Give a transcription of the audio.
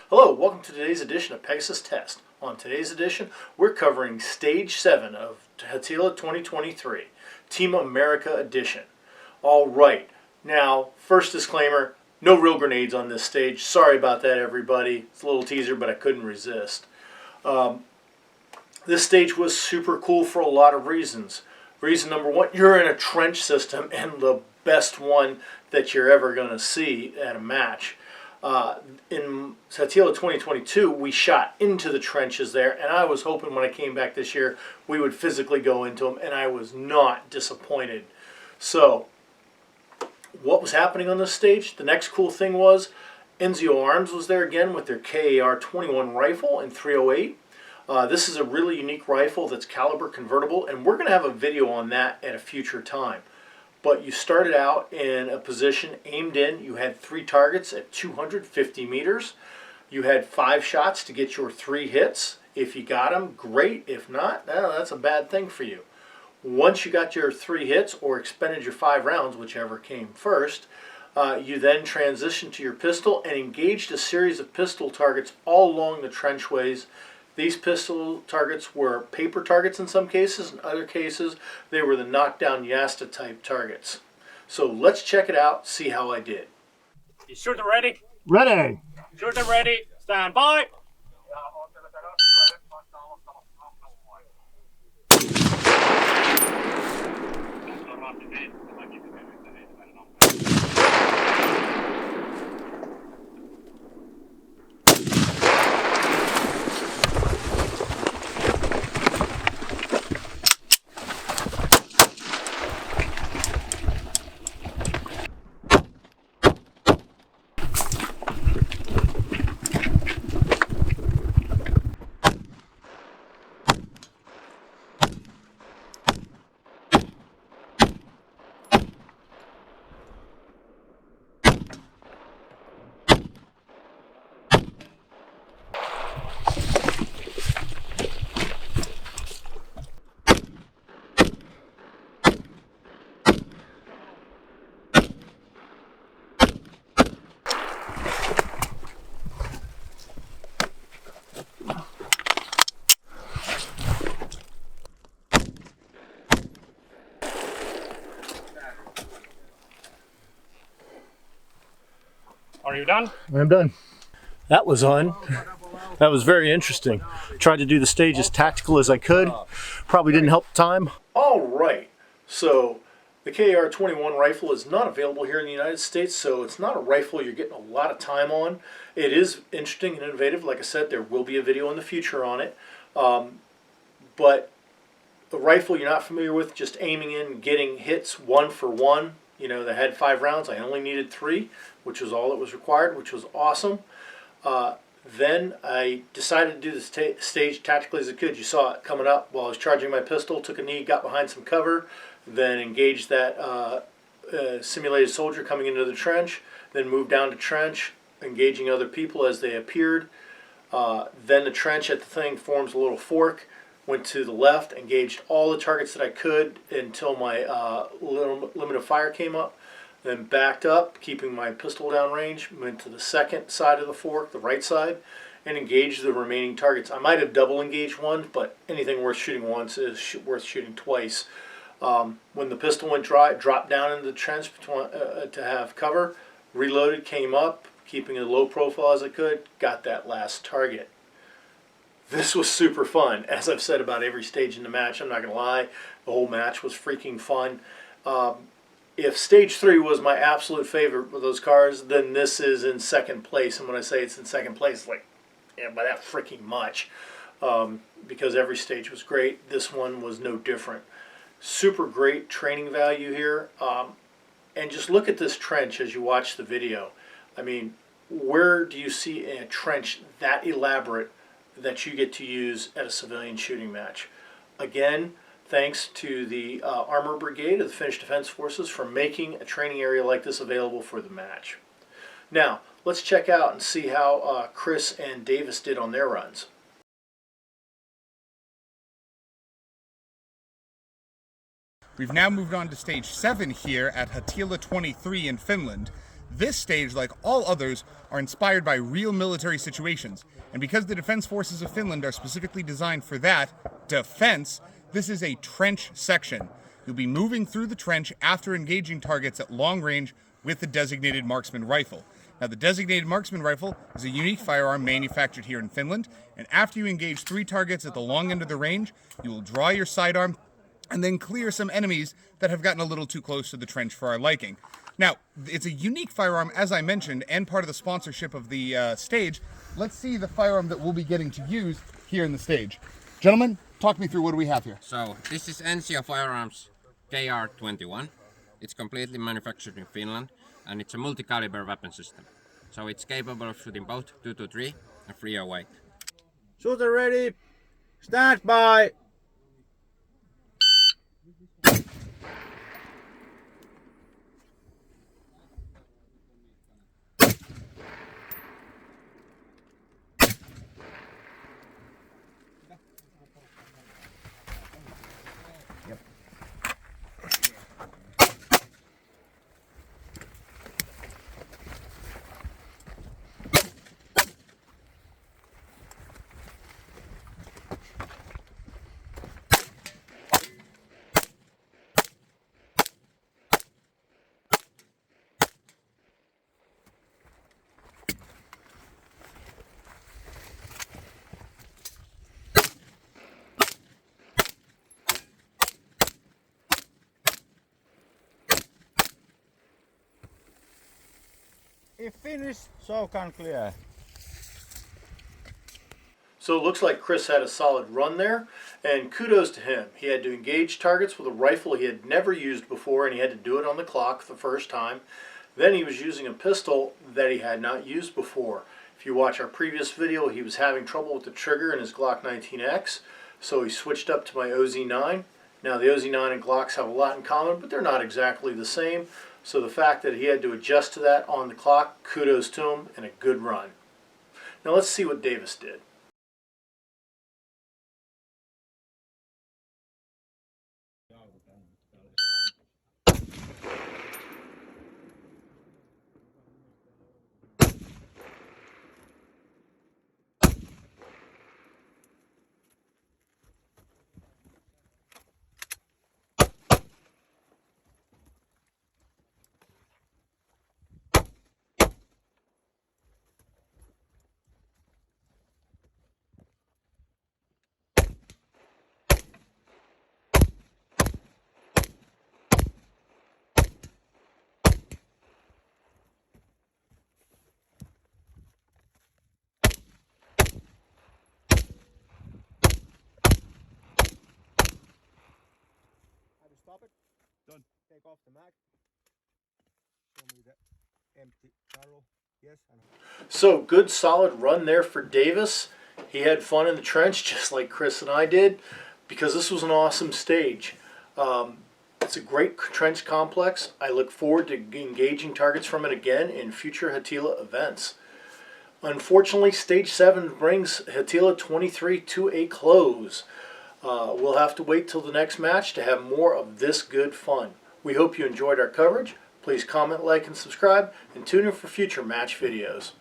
Hello, welcome to today's edition of Pegasus Test. On today's edition, we're covering Stage 7 of Hatila 2023, Team America Edition. Alright, now, first disclaimer, no real grenades on this stage. Sorry about that, everybody. It's a little teaser, but I couldn't resist. This stage was super cool for a lot of reasons. Reason number one, you're in a trench system, and the best one that you're ever going to see at a match. In Hatila 2022, we shot into the trenches there, and I was hoping when I came back this year we would physically go into them, and I was not disappointed. So, what was happening on this stage? The next cool thing was NZO Arms was there again with their KAR-21 rifle in 308. This is a really unique rifle that's caliber convertible, and we're going to have a video on that at a future time. But you started out in a position aimed in. You had 3 targets at 250 meters. You had 5 shots to get your 3 hits. If you got them, great. If not, that's a bad thing for you. Once you got your 3 hits or expended your 5 rounds, whichever came first, you then transitioned to your pistol and engaged a series of pistol targets all along the trenchways. These pistol targets were paper targets in some cases. In other cases, they were the knockdown Yasta type targets. So let's check it out, see how I did. You shooter ready? Ready. Shooter ready. Stand by. Are you done? I'm done. That was on. That was very interesting. Tried to do the stage as tactical as I could. Probably didn't help the time. All right. So the KAR-21 rifle is not available here in the United States, so it's not a rifle you're getting a lot of time on. It is interesting and innovative. Like I said, there will be a video in the future on it. But the rifle you're not familiar with, just aiming in, getting hits 1 for 1. You know, they had 5 rounds. I only needed 3, which was all that was required, which was awesome. Then I decided to do the stage tactically as I could. You saw it coming up while I was charging my pistol, took a knee, got behind some cover, then engaged that simulated soldier coming into the trench, then moved down to trench, engaging other people as they appeared. Then the trench at the thing forms a little fork. Went to the left, engaged all the targets that I could until my limit of fire came up. Then backed up, keeping my pistol down range, went to the second side of the fork, the right side, and engaged the remaining targets. I might have double engaged one, but anything worth shooting once is worth shooting twice. When the pistol went dry, dropped down into the trench to have cover, reloaded, came up, keeping a low profile as I could, got that last target. This was super fun. As I've said about every stage in the match, I'm not going to lie, the whole match was freaking fun. If Stage 3 was my absolute favorite with those cars, then this is in second place. And when I say it's in second place, like, yeah, by that freaking much. Because every stage was great. This one was no different. Super great training value here. And just look at this trench as you watch the video. I mean, where do you see a trench that elaborate that you get to use at a civilian shooting match? Again, thanks to the Armor Brigade of the Finnish Defense Forces for making a training area like this available for the match. Now, let's check out and see how Chris and Davis did on their runs. We've now moved on to stage 7 here at Hatila 23 in Finland. This stage, like all others, are inspired by real military situations. And because the defense forces of Finland are specifically designed for that, defense, this is a trench section. You'll be moving through the trench after engaging targets at long range with the designated marksman rifle. Now, the designated marksman rifle is a unique firearm manufactured here in Finland, and after you engage 3 targets at the long end of the range, you will draw your sidearm and then clear some enemies that have gotten a little too close to the trench for our liking. Now, it's a unique firearm, as I mentioned, and part of the sponsorship of the stage. Let's see the firearm that we'll be getting to use here in the stage. Gentlemen, talk me through what do we have here. So, this is NCO Firearms KR21. It's completely manufactured in Finland, and it's a multi-caliber weapon system. So it's capable of shooting both 223 and 308. Shooter ready. Stand by. If finished, so can clear. So it looks like Chris had a solid run there, and kudos to him. He had to engage targets with a rifle he had never used before, and he had to do it on the clock the first time. Then he was using a pistol that he had not used before. If you watch our previous video, he was having trouble with the trigger in his Glock 19X, so he switched up to my OZ9. Now the OZ9 and Glocks have a lot in common, but they're not exactly the same. So the fact that he had to adjust to that on the clock, kudos to him, and a good run. Now let's see what Davis did. Stop it. Done. Take off the mag. Show me the empty barrel. Yes. So good solid run there for Davis. He had fun in the trench just like Chris and I did, because this was an awesome stage. It's a great trench complex. I look forward to engaging targets from it again in future Hatila events. Unfortunately, Stage 7 brings Hatila 23 to a close. We'll have to wait till the next match to have more of this good fun. We hope you enjoyed our coverage. Please comment, like, and subscribe, and tune in for future match videos.